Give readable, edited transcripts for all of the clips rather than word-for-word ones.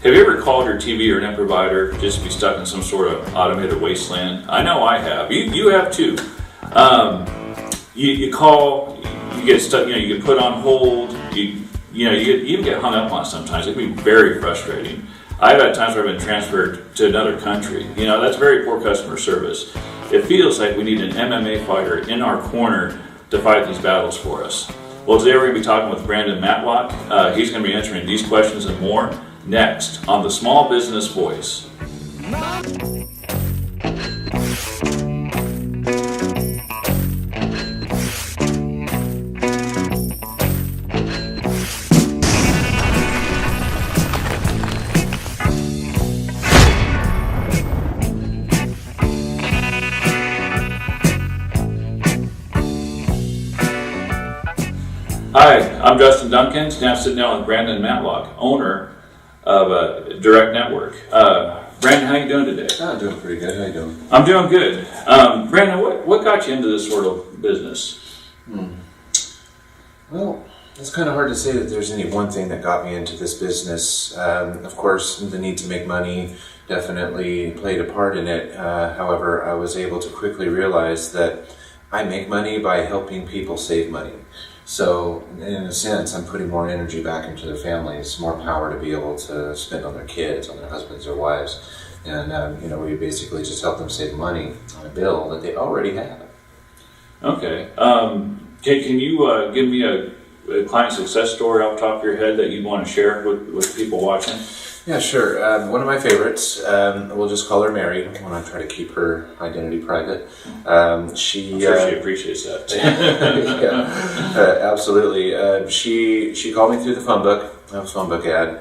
Have you ever called your TV or internet provider just to be stuck in some sort of automated wasteland? I know I have. You have too. You call, you get stuck. You get put on hold. You even get hung up on sometimes. It can be very frustrating. I've had times where I've been transferred to another country. That's very poor customer service. It feels like we need an MMA fighter in our corner to fight these battles for us. Well, today we're going to be talking with Brandon Matlock. He's going to be answering these questions and more next on the Small Business Voice. Hi, I'm Justin Duncan. Today I'm sitting down with Brandon Matlock, owner of Direct Network. Brandon, how you doing today? I'm doing pretty good. How you doing? I'm doing good. Brandon, what got you into this sort of business? Well, it's kind of hard to say that there's any one thing that got me into this business. Of course, the need to make money definitely played a part in it. However, I was able to quickly realize that I make money by helping people save money. So, in a sense, I'm putting more energy back into their families, more power to be able to spend on their kids, on their husbands or wives. And, we basically just help them save money on a bill that they already have. Okay. Can you give me a client success story off the top of your head that you'd want to share with people watching? Yeah, sure. One of my favorites, we'll just call her Mary when I try to keep her identity private. I'm sure she appreciates that. Yeah, absolutely. She called me through the phone book ad,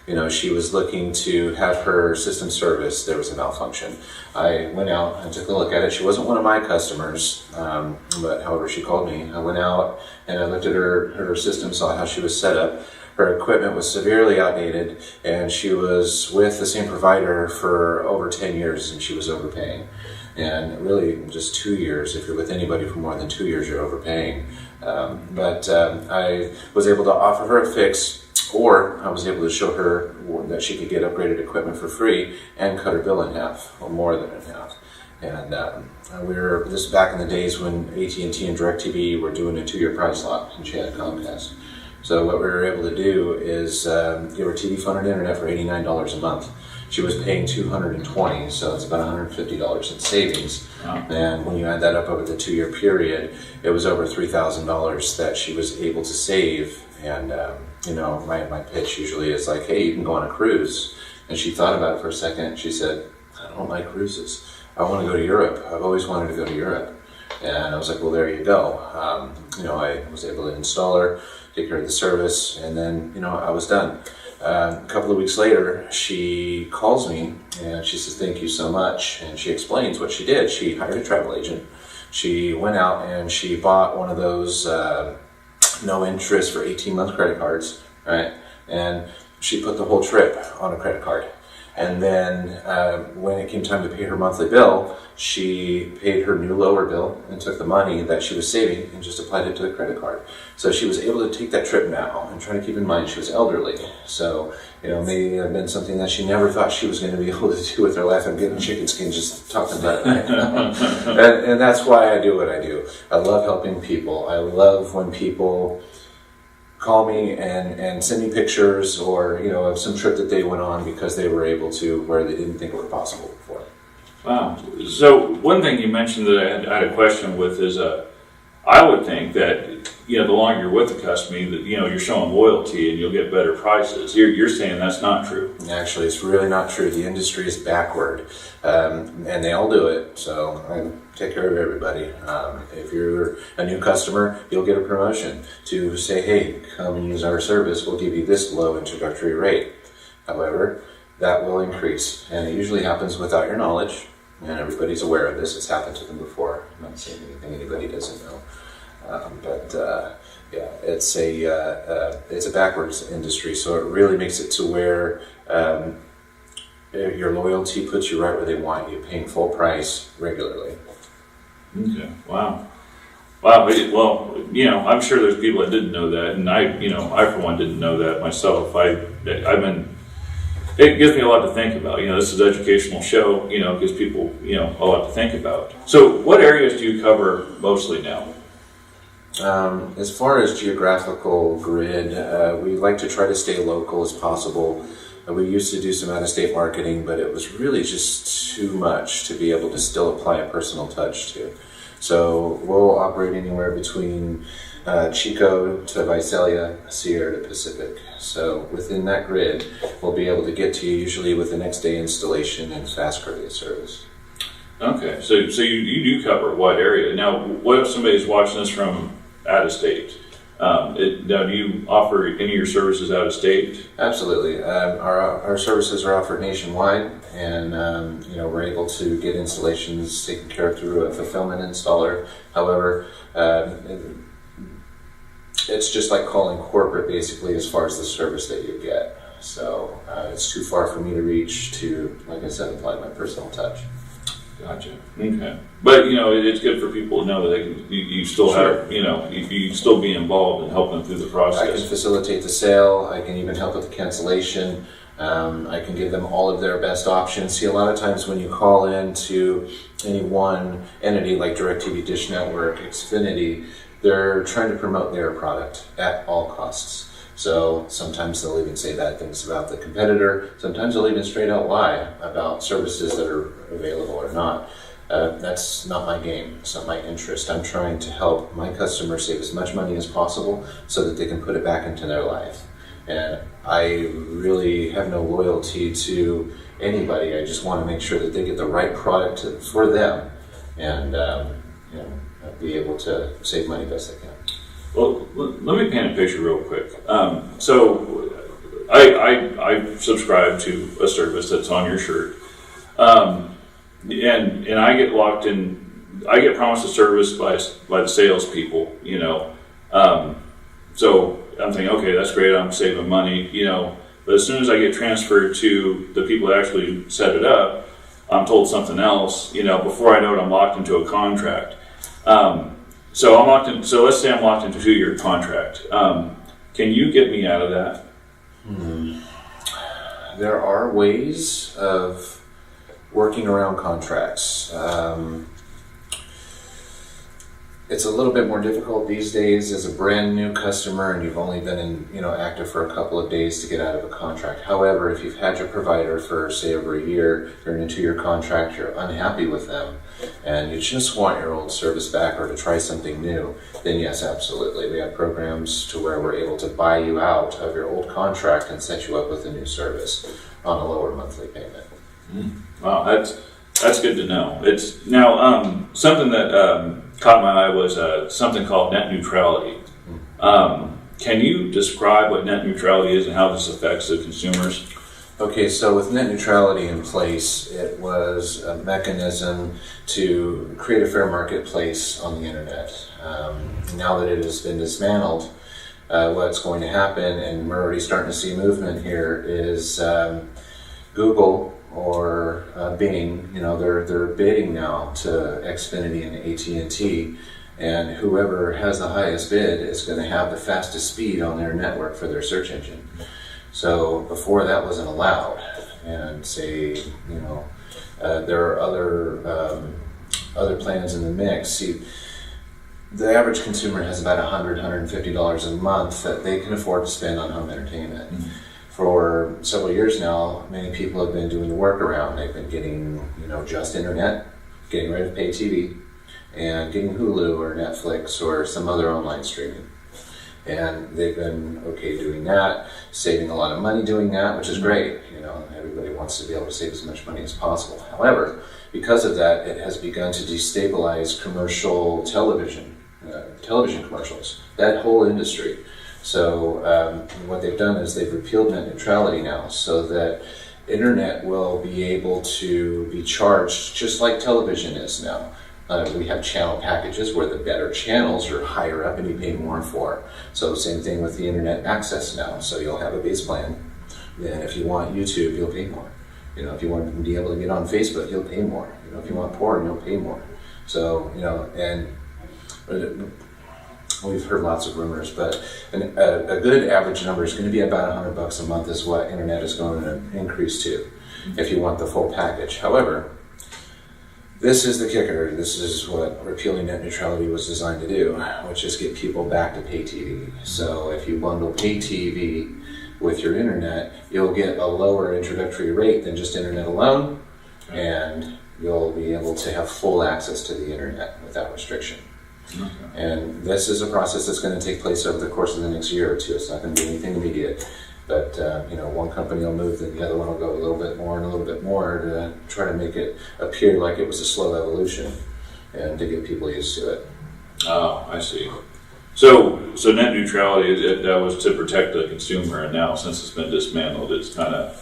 and she was looking to have her system service. There was a malfunction. I went out and took a look at it. She wasn't one of my customers, but however, she called me. I went out and I looked at her system, saw how she was set up. Her equipment was severely outdated, and she was with the same provider for over 10 years, and she was overpaying. And really, just 2 years. If you're with anybody for more than 2 years, you're overpaying. But I was able to offer her a fix, or I was able to show her that she could get upgraded equipment for free and cut her bill in half, or more than in half. And this is back in the days when AT&T and DirecTV were doing a 2-year price lock, and she had Comcast. So what we were able to do is give her TV, phone, and internet for $89 a month. She was paying $220, so it's about $150 in savings. Wow. And when you add that up over the 2-year period, it was over $3,000 that she was able to save. And my pitch usually is like, hey, you can go on a cruise. And she thought about it for a second. She said, I don't like cruises. I want to go to Europe. I've always wanted to go to Europe. And I was like, well, there you go. I was able to install her, take care of the service, and then, I was done. A couple of weeks later, she calls me, and she says, thank you so much, and she explains what she did. She hired a travel agent. She went out and she bought one of those no interest for 18-month credit cards, right? And she put the whole trip on a credit card. And then when it came time to pay her monthly bill, she paid her new lower bill and took the money that she was saving and just applied it to the credit card. So she was able to take that trip now, and trying to keep in mind she was elderly. So, may have been something that she never thought she was going to be able to do with her life. I'm getting chicken skin just talking about it right now. and that's why I do what I do. I love helping people. I love when people call me and send me pictures or, of some trip that they went on because they were able to where they didn't think it was possible before. Wow. So one thing you mentioned that I had a question with is I would think that, the longer you're with the customer, that, you're showing loyalty and you'll get better prices. You're saying that's not true. Actually, it's really not true. The industry is backward, and they all do it. So I take care of everybody. If you're a new customer, you'll get a promotion to say, hey, come and use our service. We'll give you this low introductory rate. However, that will increase, and it usually happens without your knowledge, and everybody's aware of this. It's happened to them before. I'm not saying anything anybody doesn't know. It's a backwards industry, so it really makes it to where your loyalty puts you right where they want you, paying full price regularly. Okay. Wow. Well, I'm sure there's people that didn't know that, and I for one didn't know that myself. I've been it gives me a lot to think about. This is an educational show. It gives people a lot to think about. So, what areas do you cover mostly now? As far as geographical grid, we like to try to stay local as possible. We used to do some out-of-state marketing, but it was really just too much to be able to still apply a personal touch to. So we'll operate anywhere between Chico to Visalia, Sierra to Pacific. So within that grid, we'll be able to get to you usually with the next day installation and fast courier service. Okay, so you do cover a wide area. Now, what if somebody's watching this from out of state? Now, do you offer any of your services out of state? Absolutely. Our services are offered nationwide, and we're able to get installations taken care of through a fulfillment installer. However, it's just like calling corporate basically as far as the service that you get. So it's too far for me to reach to, like I said, apply my personal touch. Gotcha. Okay. But it's good for people to know that they can. You still Sure. have. You still be involved and help them through the process. I can facilitate the sale. I can even help with the cancellation. I can give them all of their best options. See, a lot of times when you call in to any one entity like DirecTV, Dish Network, Xfinity, they're trying to promote their product at all costs. So sometimes they'll even say bad things about the competitor. Sometimes they'll even straight out lie about services that are available or not. That's not my game. It's not my interest. I'm trying to help my customers save as much money as possible so that they can put it back into their life. And I really have no loyalty to anybody. I just want to make sure that they get the right product for them and be able to save money best they can. Well, let me paint a picture real quick. So I subscribe to a service that's on your shirt, and I get locked in. I get promised a service by the salespeople. So I'm thinking, okay, that's great. I'm saving money. But as soon as I get transferred to the people that actually set it up, I'm told something else. Before I know it, I'm locked into a contract. So I'm locked in. So let's say I'm locked into a 2-year contract. Can you get me out of that? There are ways of working around contracts. It's a little bit more difficult these days as a brand new customer and you've only been active for a couple of days to get out of a contract. However, if you've had your provider for say over a year, you're in a 2-year contract, you're unhappy with them, and you just want your old service back or to try something new, then yes, absolutely. We have programs to where we're able to buy you out of your old contract and set you up with a new service on a lower monthly payment. Wow, that's good to know. It's now something that caught my eye was something called net neutrality. Can you describe what net neutrality is and how this affects the consumers? Okay, so with net neutrality in place, it was a mechanism to create a fair marketplace on the internet. Now that it has been dismantled, what's going to happen, and we're already starting to see movement here, is Google or Bing, they're bidding now to Xfinity and AT&T, and whoever has the highest bid is going to have the fastest speed on their network for their search engine. So before that wasn't allowed, and say, there are other plans in the mix. See, the average consumer has about $150 a month that they can afford to spend on home entertainment. For several years now, many people have been doing the workaround. They've been getting, just internet, getting rid of pay TV, and getting Hulu or Netflix or some other online streaming. And they've been okay doing that, saving a lot of money doing that, which is great. Everybody wants to be able to save as much money as possible. However, because of that, it has begun to destabilize commercial television commercials, that whole industry. So what they've done is they've repealed net neutrality now, so that internet will be able to be charged just like television is now. We have channel packages where the better channels are higher up and you pay more for. So same thing with the internet access now. So you'll have a base plan. Then if you want YouTube, you'll pay more. If you want to be able to get on Facebook, you'll pay more. If you want porn, you'll pay more. So, and we've heard lots of rumors, but a good average number is going to be about $100 a month is what internet is going to increase to if you want the full package. However, this is the kicker. This is what repealing net neutrality was designed to do, which is get people back to pay TV. So if you bundle pay TV with your internet, you'll get a lower introductory rate than just internet alone, and you'll be able to have full access to the internet without restriction. Okay. And this is a process that's going to take place over the course of the next year or two. It's not going to be anything immediate. But, one company will move, then the other one will go a little bit more and a little bit more to try to make it appear like it was a slow evolution and to get people used to it. Oh, I see. So net neutrality, that was to protect the consumer, and now since it's been dismantled, it's kind of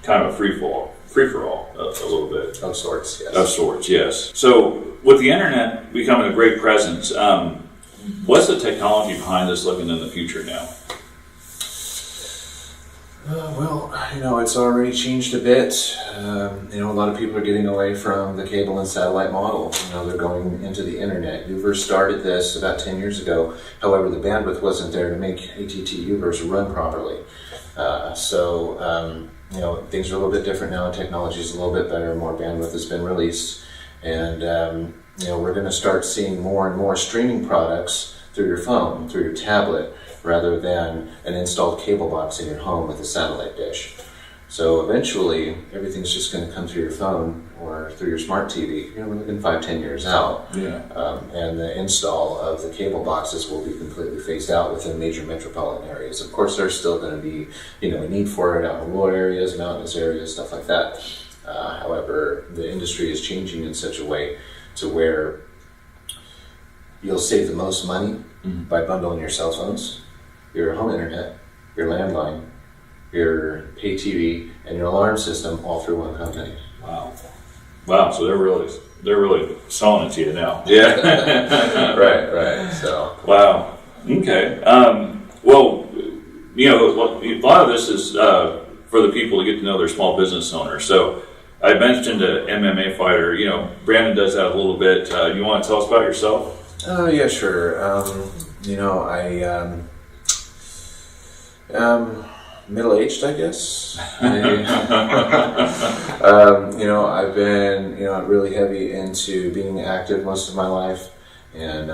a free for all a little bit. Of sorts, yes. Of sorts, yes. So with the internet becoming a great presence, what's the technology behind this looking in the future now? It's already changed a bit. A lot of people are getting away from the cable and satellite model. They're going into the internet. Uverse started this about 10 years ago. However, the bandwidth wasn't there to make AT&T Uverse run properly. Things are a little bit different now. Technology is a little bit better. More bandwidth has been released. And, we're going to start seeing more and more streaming products through your phone, through your tablet, rather than an installed cable box in your home with a satellite dish. So eventually, everything's just going to come through your phone or through your smart TV. We're looking 5-10 years out. Yeah. And the install of the cable boxes will be completely phased out within major metropolitan areas. Of course, there's still going to be, a need for it out in rural areas, mountainous areas, stuff like that. However, the industry is changing in such a way to where you'll save the most money by bundling your cell phones, your home internet, your landline, your pay TV, and your alarm system all through one company. Wow. So they're really selling it to you now. Yeah. Right. So. Wow. Okay. A lot of this is for the people to get to know their small business owners. So I mentioned an MMA fighter. Brandon does that a little bit. You want to tell us about yourself? Yeah, sure. Middle-aged, I guess. I've been, really heavy into being active most of my life. And,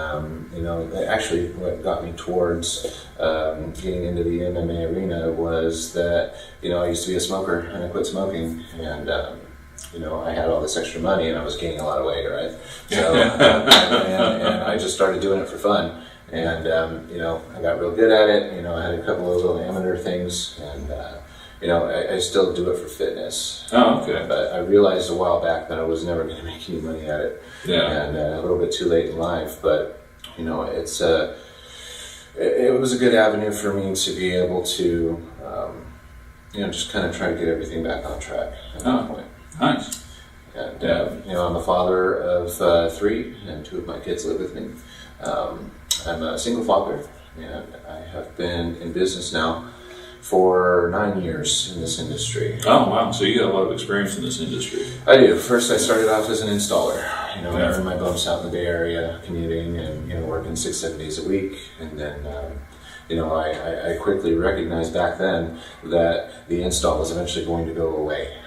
actually what got me towards getting into the MMA arena was that, I used to be a smoker and I quit smoking. And, I had all this extra money and I was gaining a lot of weight, right? So, and I just started doing it for fun. And, I got real good at it. I had a couple of little amateur things, and, I still do it for fitness. Oh, okay. But I realized a while back that I was never going to make any money at it. Yeah. And a little bit too late in life. But, it was a good avenue for me to be able to, just kind of try to get everything back on track at that point. Nice. And, I'm a father of 3, and 2 of my kids live with me. I'm a single father, and I have been in business now for 9 years in this industry. Oh, wow. So you got a lot of experience in this industry. I do. First, I started off as an installer. I earned my bumps out in the Bay Area, commuting and, working 6-7 days a week. And then, I quickly recognized back then that the install was eventually going to go away.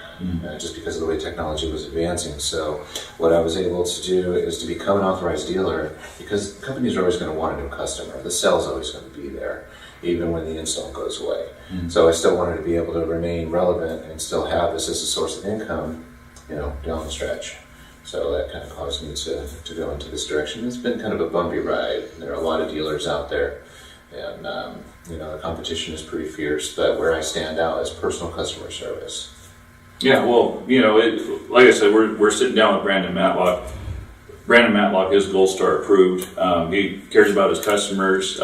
Just because of the way technology was advancing. So what I was able to do is to become an authorized dealer, because companies are always going to want a new customer. The sale's always going to be there, even when the install goes away. So I still wanted to be able to remain relevant and still have this as a source of income, down the stretch. So that kind of caused me to go into this direction. It's been kind of a bumpy ride. There are a lot of dealers out there, and the competition is pretty fierce, but where I stand out is personal customer service. Yeah, well, like I said, we're sitting down with Brandon Matlock. Brandon Matlock is Gold Star approved. He cares about his customers. He's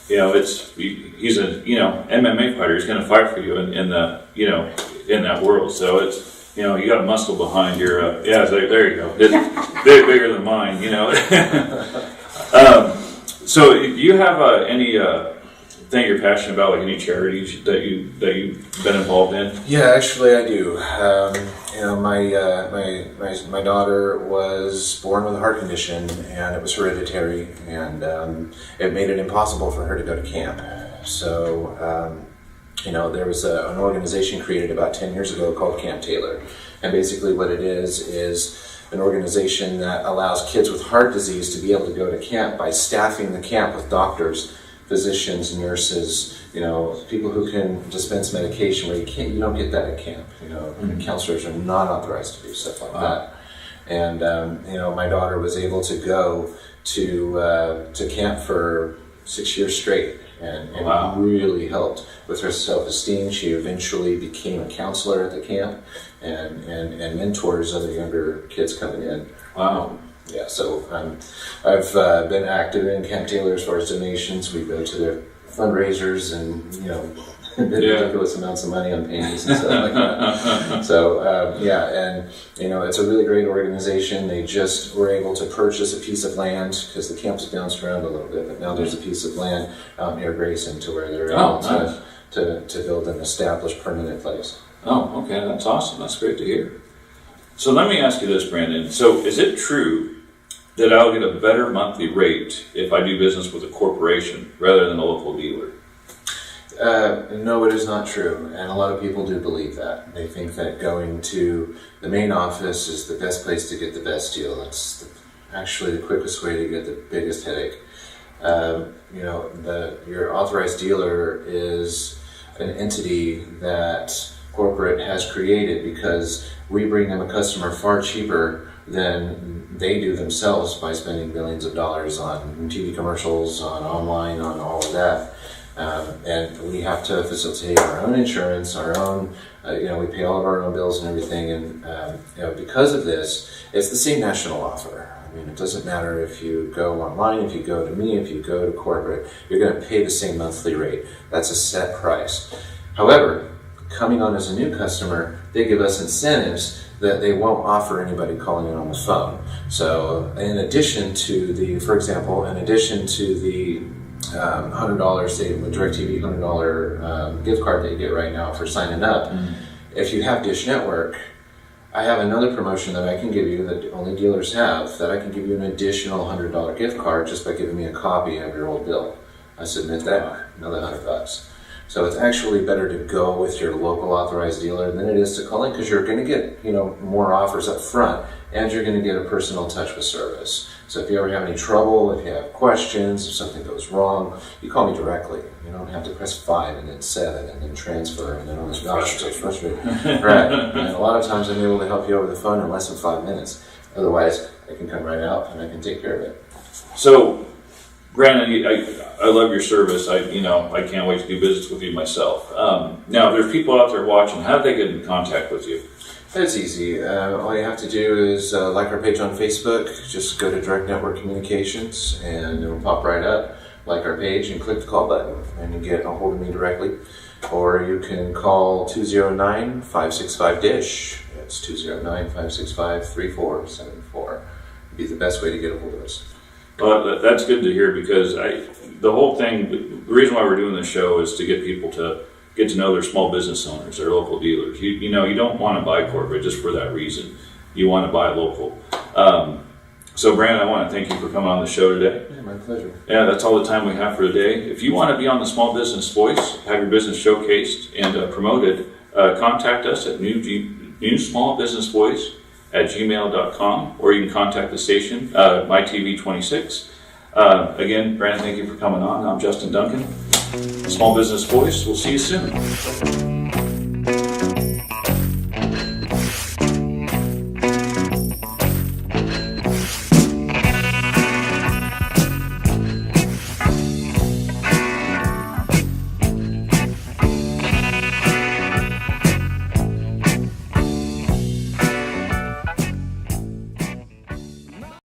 a MMA fighter. He's going to fight for you in that world. So it's you got a muscle behind your there you go. It's bigger than mine. So do you have any thing you're passionate about, like any charities that you've been involved in? Yeah, actually, I do. My daughter was born with a heart condition, and it was hereditary, and it made it impossible for her to go to camp. So, there was an organization created about 10 years ago called Camp Taylor, and basically what it is an organization that allows kids with heart disease to be able to go to camp by staffing the camp with doctors, physicians, nurses, people who can dispense medication where you don't get that at camp. Counselors are not authorized to do stuff like that. And my daughter was able to go to camp for 6 years straight, and Wow. really helped with her self-esteem. She eventually became a counselor at the camp and mentors other younger kids coming in. Wow. Yeah, so I've been active in Camp Taylor as far as donations. We go to their fundraisers and, ridiculous amounts of money on paintings and stuff like that. So, it's a really great organization. They just were able to purchase a piece of land because the camp's bounced around a little bit, but now there's a piece of land out near Grayson to where they're able to build an established permanent place. Oh, okay, that's awesome. That's great to hear. So let me ask you this, Brandon. So is it true that I'll get a better monthly rate if I do business with a corporation rather than a local dealer? No, it is not true, and a lot of people do believe that. They think that going to the main office is the best place to get the best deal. That's actually the quickest way to get the biggest headache. Your authorized dealer is an entity that corporate has created because we bring them a customer far cheaper than they do themselves by spending millions of dollars on TV commercials, on online, on all of that. And we have to facilitate our own insurance, our own, we pay all of our own bills and everything. And, because of this, it's the same national offer. I mean, it doesn't matter if you go online, if you go to me, if you go to corporate, you're going to pay the same monthly rate. That's a set price. However, coming on as a new customer, they give us incentives that they won't offer anybody calling in on the phone. So in addition to the $100, say with DirecTV $100 gift card that you get right now for signing up, if you have Dish Network, I have another promotion that I can give you that only dealers have, that I can give you an additional $100 gift card just by giving me a copy of your old bill. I submit that, another $100. So it's actually better to go with your local authorized dealer than it is to call in, because you're going to get more offers up front, and you're going to get a personal touch with service. So if you ever have any trouble, if you have questions, if something goes wrong, you call me directly. You don't have to press 5 and then 7 and then transfer and then all this. Gosh, it's so frustrating. Right. And a lot of times I'm able to help you over the phone in less than 5 minutes. Otherwise, I can come right out and I can take care of it. So, Brandon, I love your service. I can't wait to do business with you myself. Now, if there's people out there watching, how do they get in contact with you? It's easy. All you have to do is like our page on Facebook. Just go to Direct Network Communications and it'll pop right up. Like our page and click the call button and you get a hold of me directly. Or you can call 209-565-DISH. That's 209-565-3474. It'd be the best way to get a hold of us. Well, that's good to hear, because the reason why we're doing this show is to get people to get to know their small business owners, their local dealers. You don't want to buy corporate just for that reason. You want to buy local. So, Brandon, I want to thank you for coming on the show today. Yeah, my pleasure. Yeah, that's all the time we have for today. If you want to be on the Small Business Voice, have your business showcased and promoted, contact us at newsmallbusinessvoice@gmail.com, or you can contact the station, MyTV26. Again, Brandon, thank you for coming on. I'm Justin Duncan, Small Business Voice. We'll see you soon.